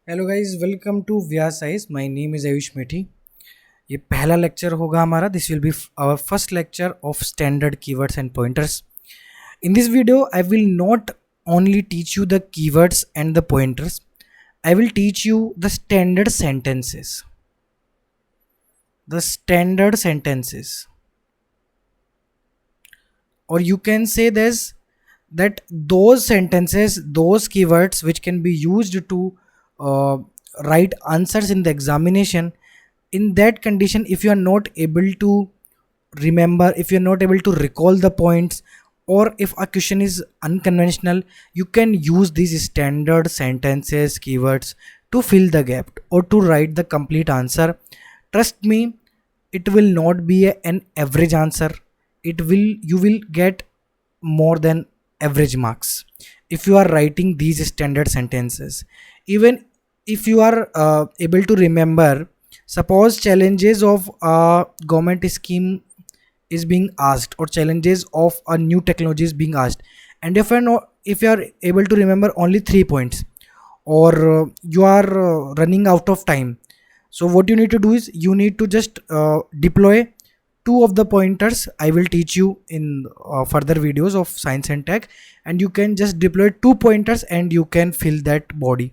Hello guys, welcome to Vyas ice. My name is Ayush Methi. ये पहला lecture होगा हमारा। This will be our first lecture of standard keywords and pointers. In this video I will not only teach you the keywords and the pointers. I will teach you the standard sentences. The standard sentences, or you can say this, that those sentences, those keywords which can be used to uh, write answers in the examination. In that condition, if you are not able to remember, if you're not able to recall the points, or if a question is unconventional, you can use these standard sentences keywords to fill the gap or to write the complete answer. Trust me, it will not be an average answer. You will get more than average marks if you are writing these standard sentences. Even if you are able to remember, suppose challenges of a government scheme is being asked, or challenges of a new technology is being asked, and if you are able to remember only 3 points, or you are running out of time, so what you need to do is you need to just deploy two of the pointers I will teach you in further videos of science and tech, and you can just deploy 2 pointers and you can fill that body,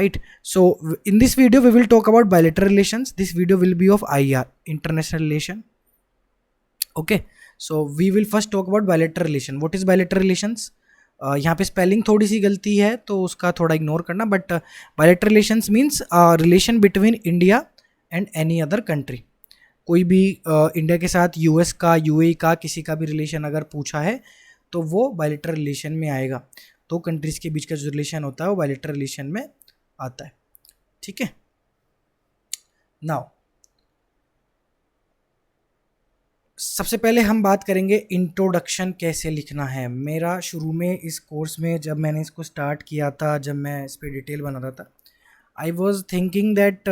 right? So in this video we will talk about bilateral relations. This video will be of IR, international relation. Okay, so we will first talk about bilateral relation. What is bilateral relations? यहाँ पे spelling थोड़ी सी गलती है तो उसका थोड़ा ignore करना, but bilateral relations means relation between India and any other country. कोई भी इंडिया के साथ यूएस का, यूएई का, किसी का भी रिलेशन अगर पूछा है तो वो बायलैटरल रिलेशन में आएगा। दो कंट्रीज़ के बीच का जो रिलेशन होता है वो बायलैटरल रिलेशन में आता है। ठीक है, नाउ सबसे पहले हम बात करेंगे इंट्रोडक्शन कैसे लिखना है। मेरा शुरू में इस कोर्स में जब मैंने इसको स्टार्ट किया था, जब मैं इस पर डिटेल बना रहा था, I was thinking that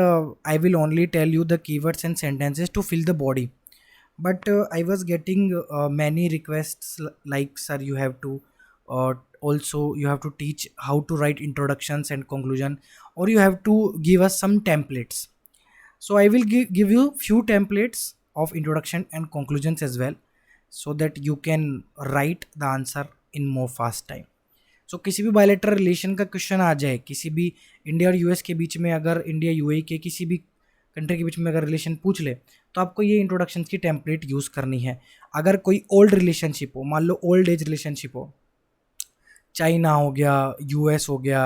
I will only tell you the keywords and sentences to fill the body. But I was getting many requests like, sir, you have to also you have to teach how to write introductions and conclusion, or you have to give us some templates. So I will give you few templates of introduction and conclusions as well, so that you can write the answer in more fast time. सो किसी भी bilateral relation का question आ जाए, किसी भी India और US के बीच में, अगर इंडिया यूएई के किसी भी कंट्री के बीच में अगर रिलेशन पूछ ले, तो आपको ये इंट्रोडक्शन की टेम्पलेट यूज़ करनी है। अगर कोई ओल्ड रिलेशनशिप हो, मान लो ओल्ड एज रिलेशनशिप हो, चाइना हो गया, यूएस हो गया,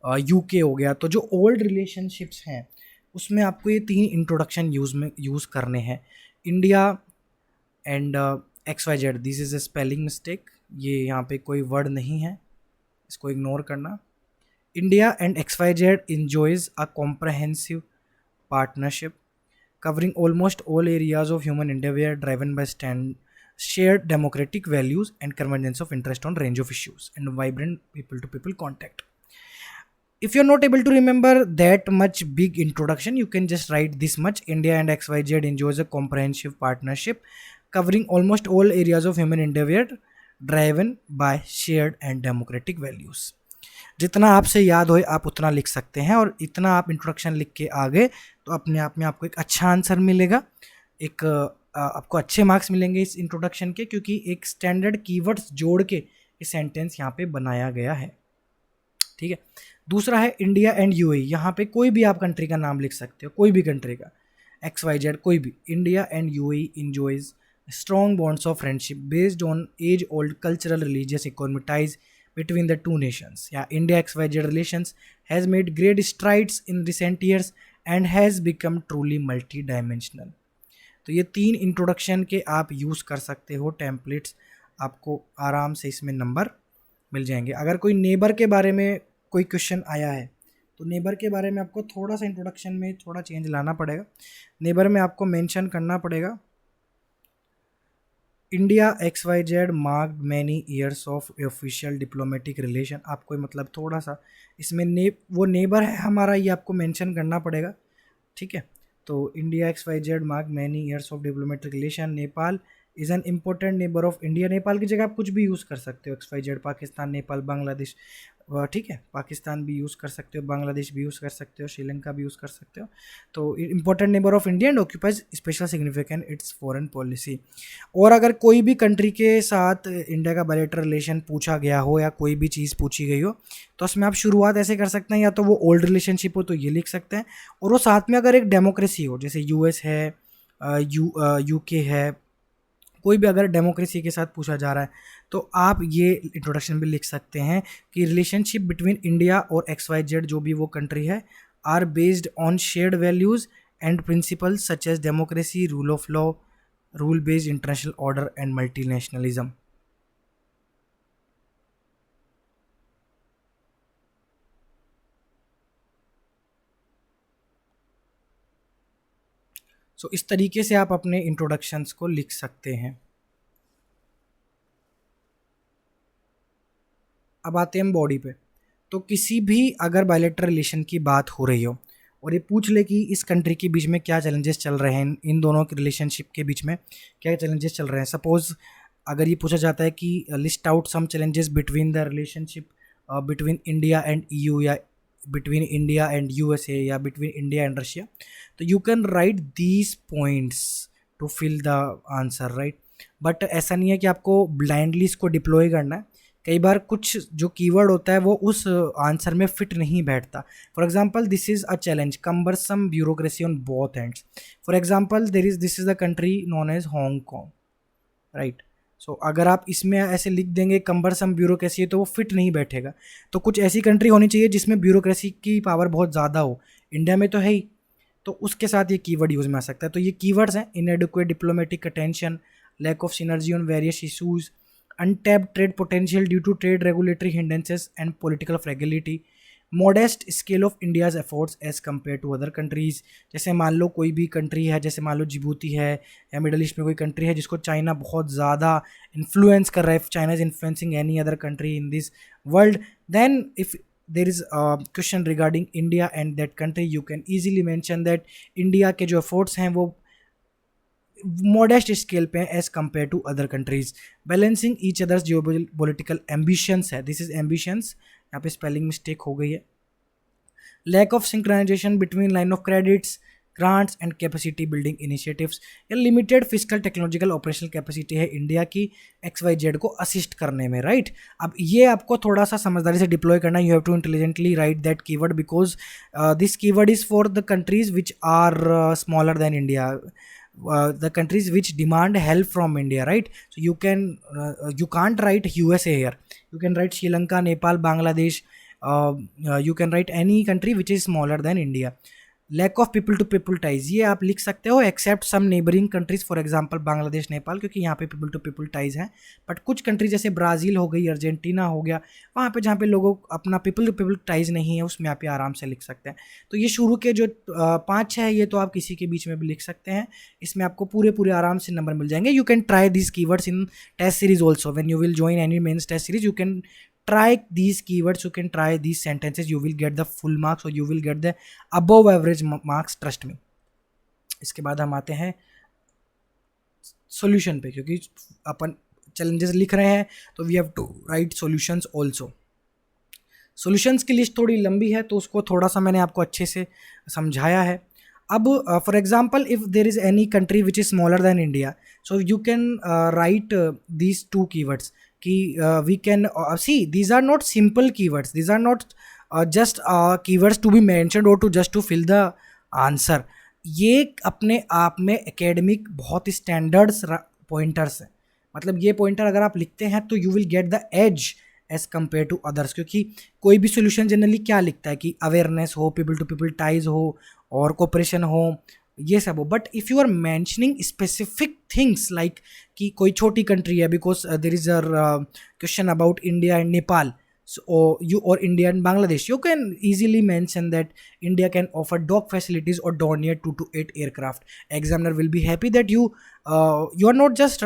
यूके हो गया, तो जो ओल्ड रिलेशनशिप्स हैं उसमें आपको ये 3 इंट्रोडक्शन यूज़ करने हैं। India and XYZ, this is a spelling mistake, ये यहाँ पे कोई वर्ड नहीं है, इसको इग्नोर करना। India and XYZ enjoys a comprehensive partnership covering almost all areas of human endeavor, driven by shared democratic values and convergence of interest on range of issues and vibrant people-to-people contact. If you're not able to remember that much big introduction, you can just write this much: India and XYZ enjoys a comprehensive partnership covering almost all areas of human endeavor, driven by shared and democratic values. जितना आपसे याद हो आप उतना लिख सकते हैं, और इतना आप इंट्रोडक्शन लिख के आ गए तो अपने आप में आपको एक अच्छा आंसर मिलेगा, एक आपको अच्छे मार्क्स मिलेंगे इस इंट्रोडक्शन के, क्योंकि एक स्टैंडर्ड कीवर्ड्स जोड़ के ये सेंटेंस यहाँ पे बनाया गया है। ठीक है, दूसरा है इंडिया एंड यूएई। यहाँ पे कोई भी आप कंट्री का नाम लिख सकते हो, कोई भी कंट्री का, XYZ कोई भी। India and UAE enjoys strong bonds of friendship based on age-old cultural, religious, economic ties between the two nations. Yeah, India XYZ relations has made great strides in recent years and has become truly multi-dimensional. तो ये 3 introduction के आप use कर सकते हो templates, आपको आराम से इसमें नंबर मिल जाएंगे। अगर कोई नेबर के बारे में कोई क्वेश्चन आया है तो नेबर के बारे में आपको थोड़ा सा इंट्रोडक्शन में थोड़ा चेंज लाना पड़ेगा। नेबर में आपको मेंशन करना पड़ेगा, India XYZ marked many years of official diplomatic relation. आपको मतलब थोड़ा सा इसमें वो नेबर है हमारा, ये आपको मेंशन करना पड़ेगा। ठीक है, तो India XYZ mark many years of diplomatic relation. Nepal is an important neighbour of India. Nepal की जगह आप कुछ भी यूज़ कर सकते हो, XYZ, पाकिस्तान, नेपाल, बांग्लादेश, ठीक है, पाकिस्तान भी यूज़ कर सकते हो, बांग्लादेश भी यूज़ कर सकते हो, श्रीलंका भी यूज़ कर सकते हो। तो important neighbour of India and occupies special significant it's foreign policy. और अगर कोई भी कंट्री के साथ इंडिया का बायलैटरल रिलेशन पूछा गया हो या कोई भी चीज़ पूछी गई हो, तो उसमें आप शुरुआत ऐसे कर सकते हैं, या तो वो ओल्ड रिलेशनशिप हो तो ये लिख सकते हैं, और वो साथ में अगर एक डेमोक्रेसी हो, जैसे यूएस है, यूके है, कोई भी अगर डेमोक्रेसी के साथ पूछा जा रहा है, तो आप ये इंट्रोडक्शन भी लिख सकते हैं कि रिलेशनशिप बिटवीन इंडिया और एक्स वाई जेड जो भी वो कंट्री है are based on shared values and principles such as democracy, rule of law, rule based international order and multinationalism. So इस तरीके से आप अपने इंट्रोडक्शंस को लिख सकते हैं। अब आते हैं हम बॉडी पे। तो किसी भी अगर बायलैटरल रिलेशन की बात हो रही हो और ये पूछ ले कि इस कंट्री के बीच में क्या चैलेंजेस चल रहे हैं, इन दोनों के रिलेशनशिप के बीच में क्या चैलेंजेस चल रहे हैं, सपोज अगर ये पूछा जाता है कि list out some challenges between the relationship between India and EU, या बिटवीन इंडिया एंड यूएसए, या बिटवीन इंडिया एंड रशिया, तो you can write these points to fill the answer, right. But ऐसा नहीं है कि आपको ब्लाइंडली इसको deploy करना है। कई बार कुछ जो कीवर्ड होता है वो उस आंसर में फिट नहीं बैठता। For example, this is a challenge, cumbersome bureaucracy on both ends. For example, this is the country known as Hong Kong, right. So अगर आप इसमें ऐसे लिख देंगे कम्बरसम ब्यूरोक्रेसी, तो वो फिट नहीं बैठेगा। तो कुछ ऐसी कंट्री होनी चाहिए जिसमें ब्यूरोक्रेसी की पावर बहुत ज़्यादा हो, इंडिया में तो है ही, तो उसके साथ ये कीवर्ड यूज़ में आ सकता है। तो ये कीवर्ड्स हैं: inadequate diplomatic attention, lack of synergy on various issues, untapped trade potential due to trade regulatory hindrances and political fragility, modest scale of India's efforts as compared to other countries। जैसे मान लो कोई भी country है, जैसे मान लो Djibouti है, या middle east में कोई कंट्री है जिसको चाइना बहुत ज़्यादा इन्फ्लुएंस कर रहा है, China is influencing any other country in this world, then if there is a question regarding India and that country, you can easily mention that India के जो efforts हैं वो मॉडेस्ट स्केल पे as compare to other countries. Balancing each others geopolitical ambitions है, this is ambitions, यहाँ पे spelling mistake हो गई है। Lack of synchronization between line of credits, grants and capacity building initiatives, या limited physical technological operational capacity है India की X Y Z को असिस्ट करने में, राइट। अब ये आपको थोड़ा सा समझदारी से डिप्लॉय करना, you have to intelligently write that keyword because this keyword is for the countries which are smaller than India, the countries which demand help from India, right? So you can't write USA here. You can write Sri Lanka, Nepal, Bangladesh. You can write any country which is smaller than India. Lack of people to people ties, ये आप लिख सकते हो except some neighbouring countries, for example Bangladesh, Nepal, क्योंकि यहाँ पे people to people ties हैं। But कुछ कंट्री जैसे ब्राज़ील हो गई, अर्जेंटीना हो गया, वहाँ पे जहाँ पे लोगों अपना पीपल टू पीपल टाइज नहीं है, उसमें आप ये आराम से लिख सकते हैं। तो ये शुरू के जो 5-6 है, ये तो आप किसी के बीच में भी लिख सकते हैं, इसमें आपको पूरे पूरे आराम से नंबर मिल जाएंगे। You can try this keywords in test series also, when you will join any mains test series, you can try these keywords, you can try these sentences, you will get the full marks or you will get the above average marks, trust me। इसके बाद हम आते हैं solution पे, क्योंकि अपन challenges लिख रहे हैं तो we have to write solutions also. Solutions की लिस्ट थोड़ी लंबी है, तो उसको थोड़ा सा मैंने आपको अच्छे से समझाया है। अब for example, if there is any country which is smaller than India, so you can write these 2 keywords कि we can see these are not simple keywords, these are not just keywords to be mentioned or to just to fill the answer। ये अपने आप में academic बहुत standards pointers हैं, मतलब ये pointer अगर आप लिखते हैं तो you will get the edge edge compare to others, क्योंकि कोई भी सोल्यूशन जनरली क्या लिखता है कि अवेयरनेस हो, पीपल टू पीपल टाइज हो, और कोऑपरेशन हो, ये सब हो। But if you are mentioning specific things like कि कोई छोटी कंट्री है, because there is a question about India and Nepal, so you or India and Bangladesh, you can easily mention that India can offer dock facilities or Dornier 2 to 8 aircraft। Examiner will be happy that you are not just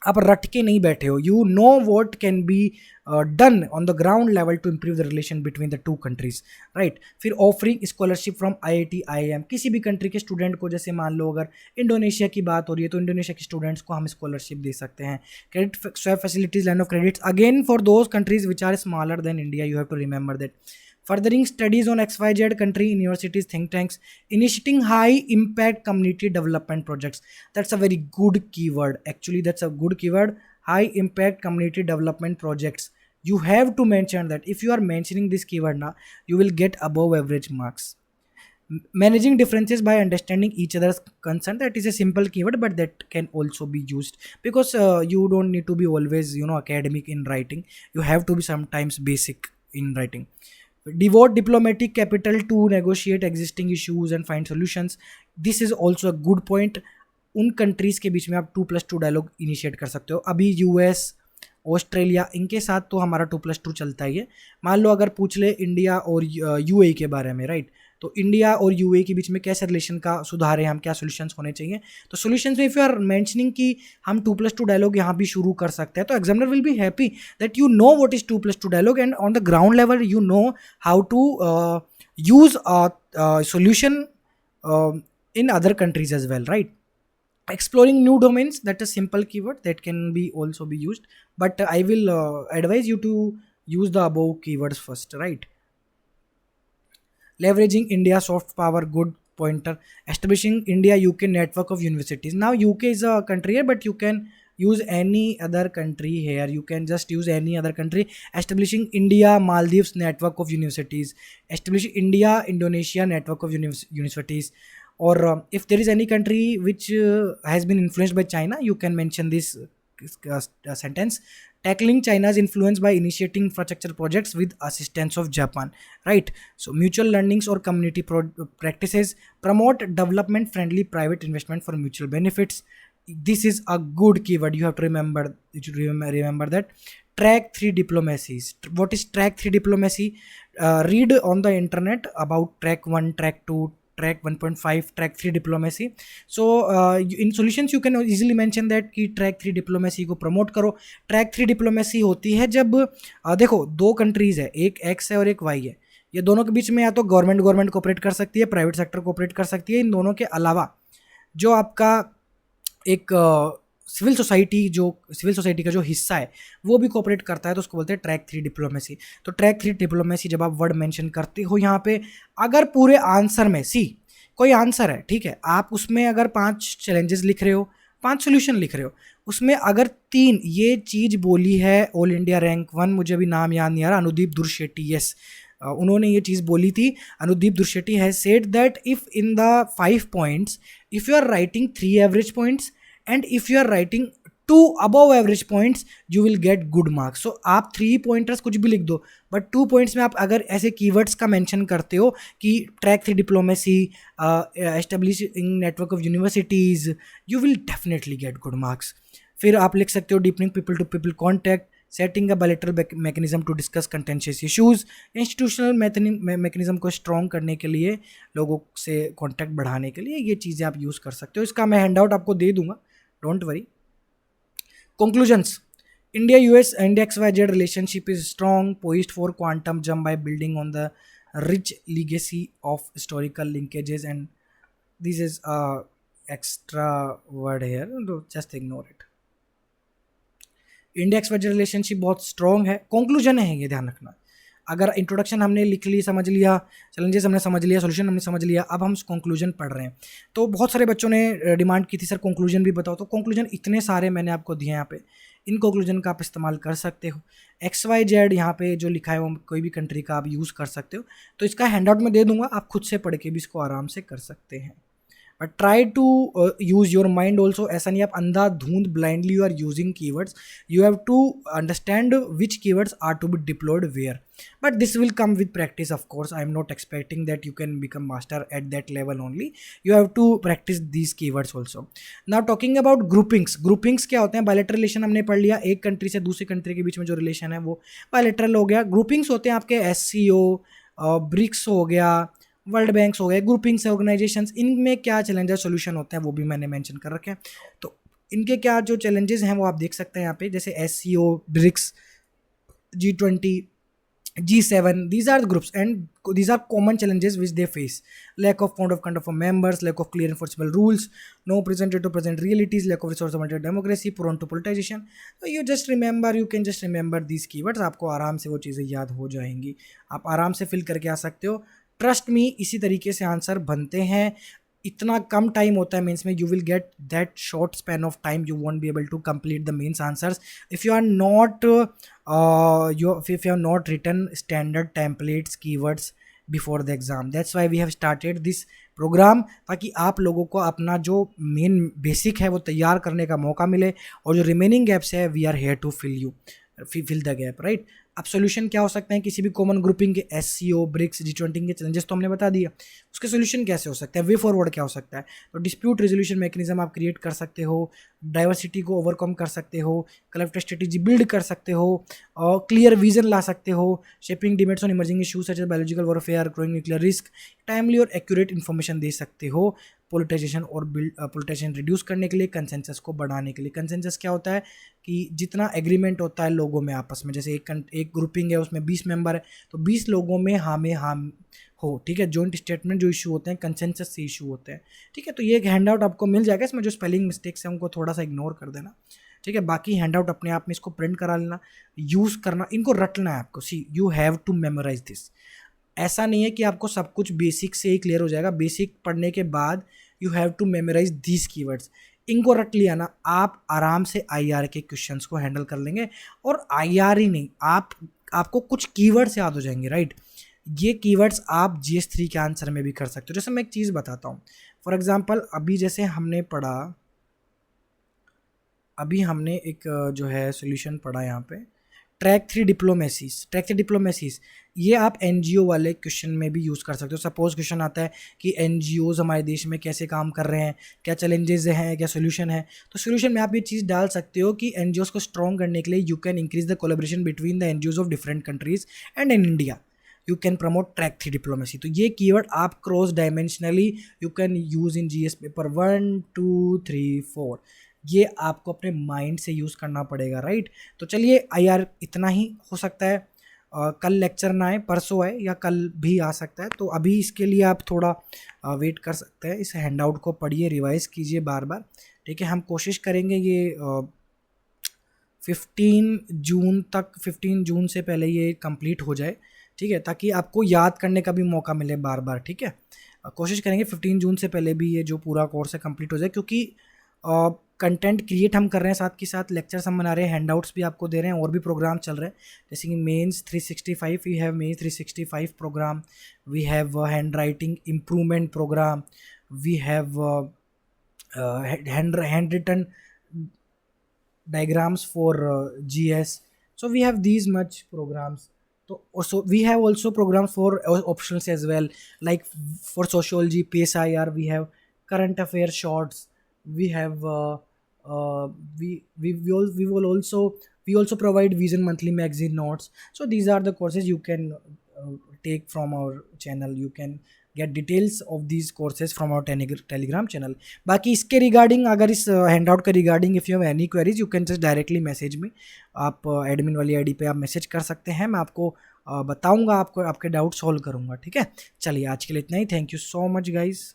आप रट के नहीं बैठे हो, you know what can be done on the ground level to improve the relation between the two countries, right. फिर offering scholarship from IIT IIM, किसी भी country के स्टूडेंट को, जैसे मान लो अगर इंडोनेशिया की बात हो रही है तो इंडोनेशिया के स्टूडेंट्स को हम स्कॉलरशिप दे सकते हैं। Credit swap facilities, land of credits again for those countries which are smaller than India, you have to remember that. Furthering studies on XYZ country universities, think tanks, initiating high impact community development projects. That's a very good keyword. Actually, that's a good keyword. High impact community development projects. You have to mention that. If you are mentioning this keyword now, you will get above average marks. Managing differences by understanding each other's concern, that is a simple keyword, but that can also be used because you don't need to be always academic in writing. You have to be sometimes basic in writing. Devote diplomatic capital to negotiate existing issues and find solutions. This is also a good point. उन countries के बीच में आप 2+2 dialogue initiate कर सकते हो। अभी US, Australia, इनके साथ तो हमारा 2+2 चलता ही है। मान लो अगर पूछ ले इंडिया और UAE के बारे में, राइट, तो इंडिया और UAE के बीच में कैसे रिलेशन का सुधार है, हम क्या सोल्यूशंस होने चाहिए, तो सोल्यूशंस में इफ़ यू आर मेंशनिंग कि हम 2+2 डायलॉग यहाँ भी शुरू कर सकते हैं, तो examiner will be happy that you know what is 2+2 dialogue and on the ground level you know how to use solution in other countries as well, right? Exploring new domains, that is simple keyword that can be also be used, but I will advise you to use the above keywords first, right? Leveraging India soft power, good pointer. Establishing India UK network of universities. Now UK is a country here, but you can use any other country here. You can just use any other country. Establishing India Maldives network of universities. Establishing India Indonesia network of universities. Or if there is any country which has been influenced by China, you can mention this sentence. Tackling China's influence by initiating infrastructure projects with assistance of Japan, right? So mutual learnings or community practices, promote development friendly private investment for mutual benefits. This is a good keyword. You have to remember, remember that. Track 3 diplomacies. What is track 3 diplomacy? Read on the internet about track 1, track 2, track 1.5, track 3 diplomacy. So in solutions you can easily mention that कि track 3 diplomacy को promote करो। track 3 diplomacy होती है जब देखो दो countries है, एक X है और एक Y है, ये दोनों के बीच में या तो गवर्नमेंट कोऑपरेट कर सकती है, प्राइवेट सेक्टर कोऑपरेट कर सकती है। इन दोनों के अलावा जो आपका एक सिविल सोसाइटी का जो हिस्सा है वो भी कोऑपरेट करता है, तो उसको बोलते हैं ट्रैक 3 डिप्लोमेसी। तो ट्रैक 3 डिप्लोमेसी जब आप वर्ड मेंशन करते हो यहाँ पे, अगर पूरे आंसर में कोई आंसर है, ठीक है, आप उसमें अगर 5 चैलेंजेस लिख रहे हो, 5 सोल्यूशन लिख रहे हो, उसमें अगर 3 ये चीज़ बोली है, ऑल इंडिया रैंक 1, मुझे अभी नाम याद नहीं आ रहा, अनुदीप दुर्शेट्टी, यस, उन्होंने ये चीज़ बोली थी। Anudeep Durshetty has said that if in the 5 points if you are writing 3 average points and if you are writing 2 above average points you will get good marks. So आप 3 pointers कुछ भी लिख दो, बट 2 points में आप अगर ऐसे keywords का mention करते हो कि track 3 diplomacy, establishing network of universities, you will definitely get good marks. फिर आप लिख सकते हो deepening people to people contact, setting a bilateral mechanism to discuss contentious issues, institutional mechanism को strong करने के लिए, लोगों से contact बढ़ाने के लिए, ये चीज़ें आप use कर सकते हो। इसका मैं handout आपको दे दूंगा, don't worry. Conclusions. India US and XYZ relationship is strong, poised for quantum jump by building on the rich legacy of historical linkages, and this is a extra word here, just ignore it. India XYZ relationship बहुत strong है, conclusion है ये ध्यान रखना। अगर introduction हमने लिख ली, समझ लिया, चैलेंजेस हमने समझ लिया, सोल्यूशन हमने समझ लिया, अब हम कंक्लूजन पढ़ रहे हैं। तो बहुत सारे बच्चों ने डिमांड की थी सर कंक्लूजन भी बताओ, तो कंक्लूजन इतने सारे मैंने आपको दिए यहाँ पे, इन कंक्लूजन का आप इस्तेमाल कर सकते हो। XYZ यहाँ पे जो लिखा है वो कोई भी कंट्री का आप यूज़ कर सकते हो, तो इसका हैंडआउट में दे दूंगा, आप खुद से पढ़ के भी इसको आराम से कर सकते हैं। But try to use your mind also. ऐसा नहीं आप अंधाधुंध blindly you are using keywords, you have to understand which keywords are to be deployed where, but this will come with practice. Of course I am not expecting that you can become master at that level only, you have to practice these keywords also. Now talking about groupings क्या होते हैं? bilateral relation हमने पढ़ लिया, एक country से दूसरी country के बीच में जो रिलेशन है वो bilateral हो गया। groupings होते हैं आपके SCO, ब्रिक्स हो गया, वर्ल्ड बैंक्स हो गए, ग्रुपिंग्स ऑर्गेनाइजेशंस, इनमें क्या चैलेंजर सोल्यूशन होते हैं वो भी मैंने मेंशन कर रखे हैं। तो इनके क्या जो चैलेंजेस हैं वो आप देख सकते हैं यहाँ पे, जैसे SCO, BRICS, G20, G7, these are the groups and these are common challenges which they face. Lack of code of conduct for members, lack of clear enforceable rules, no presented to present realities, lack of resource oriented democracy, prone to politicization. So you just remember, you can just remember these keywords, आपको आराम से वो चीज़ें याद हो जाएंगी, आप आराम से फिल करके आ सकते हो। ट्रस्ट मी, इसी तरीके से आंसर बनते हैं। इतना कम टाइम होता है मेंस में, you will get that short span of time, you won't be able to complete the mains answers if you are not if you have not written standard templates keywords before the exam. That's why we have started this program, ताकि आप लोगों को अपना जो main basic है वो तैयार करने का मौका मिले, और जो रिमेनिंग गैप्स है we are here to fill the gap, right. अब सोल्यूशन क्या हो सकते हैं किसी भी कॉमन ग्रुपिंग के? SCO, ब्रिक्स, G20 के चैलेंजेस तो हमने बता दिया, उसके सोल्यूशन कैसे हो सकता है, वे फॉरवर्ड क्या हो सकता है? तो डिस्प्यूट रेजोल्यूशन मैकेनिज्म आप क्रिएट कर सकते हो, डाइवर्सिटी को ओवरकम कर सकते हो, कलेक्टिव स्ट्रेटेजी बिल्ड कर सकते हो, और क्लियर विजन ला सकते हो, shaping debates on emerging issues such as biological warfare, growing nuclear risk, timely और एक्यूरेट इन्फॉर्मेशन दे सकते हो, पोलिटाइजेशन और पोलिटाइजेशन रिड्यूस करने के लिए, कंसेंसस को बढ़ाने के लिए। कंसेंसस क्या होता है कि जितना एग्रीमेंट होता है लोगों में आपस में, जैसे एक ग्रुपिंग है उसमें 20 मेंबर है, तो 20 लोगों में हाँ में हाँ हो, ठीक है। जॉइंट स्टेटमेंट जो इशू होते हैं कंसेंसस से इशू होते हैं, ठीक है। तो ये एक हैंड आउट आपको मिल जाएगा, इसमें जो स्पेलिंग मिस्टेक्स हैं उनको थोड़ा सा इग्नोर कर देना, ठीक है। बाकी हैंड आउट अपने आप में इसको प्रिंट करा लेना, यूज़ करना, इनको रटना है आपको। See you have to memorize this. ऐसा नहीं है कि आपको सब कुछ बेसिक से ही क्लियर हो जाएगा, बेसिक पढ़ने के बाद you have to memorise these keywords. इनको रट लिया ना, आप आराम से IR के क्वेश्चंस को हैंडल कर लेंगे। और IR ही नहीं, आपको कुछ कीवर्ड्स याद हो जाएंगे, राइट। ये कीवर्ड्स आप GS3 के आंसर में भी कर सकते हो। जैसे मैं एक चीज़ बताता हूँ, फॉर एग्जांपल अभी जैसे हमने पढ़ा, अभी हमने एक जो है सॉल्यूशन पढ़ा यहाँ पे, ट्रैक 3 डिप्लोमेसीज। ये आप NGO वाले क्वेश्चन में भी यूज़ कर सकते हो। सपोज क्वेश्चन आता है कि NGOs हमारे देश में कैसे काम कर रहे हैं, क्या चैलेंजेस हैं, क्या सोल्यूशन है, तो सोल्यूशन में आप ये चीज़ डाल सकते हो कि NGOs को स्ट्रॉन्ग करने के लिए you can increase the collaboration between the NGOs of different countries and in India, you can promote track 3 diplomacy. तो ये कीवर्ड आप cross dimensionally you can use in GS paper 1, 2, 3, 4। ये आपको अपने माइंड से यूज़ करना पड़ेगा, राइट। तो चलिए IR इतना ही हो सकता है। कल लेक्चर ना आए, परसों आए, या कल भी आ सकता है। तो अभी इसके लिए आप थोड़ा वेट कर सकते हैं। इस हैंडआउट को पढ़िए, रिवाइज कीजिए बार बार, ठीक है। हम कोशिश करेंगे ये 15 जून से पहले ये कंप्लीट हो जाए, ठीक है, ताकि आपको याद करने का भी मौका मिले बार बार, ठीक है। कोशिश करेंगे 15 जून से पहले भी ये जो पूरा कोर्स है कंप्लीट हो जाए, क्योंकि कंटेंट क्रिएट हम कर रहे हैं, साथ के साथ लेक्चर्स हम बना रहे हैं, हैंडआउट्स भी आपको दे रहे हैं, और भी प्रोग्राम चल रहे हैं, जैसे कि mains 365, we have mains 365 programme, we have handwriting improvement programme, we have handwritten diagrams for GS. So we have these much programs. So also we have also programs for optionals as well, like for sociology PSIR we have current affairs shorts, we have we also provide Vision monthly magazine notes. So these are the courses you can take from our channel. You can get details of these courses from our telegram channel. बाकी इसके regarding, अगर इस handout के regarding if you have any queries you can just directly message me. आप admin वाली ID पे आप message कर सकते हैं, मैं आपको बताऊंगा, आपको आपके डाउट सॉल्व करूंगा, ठीक है। चलिए आज के लिए इतना ही। Thank you so much guys.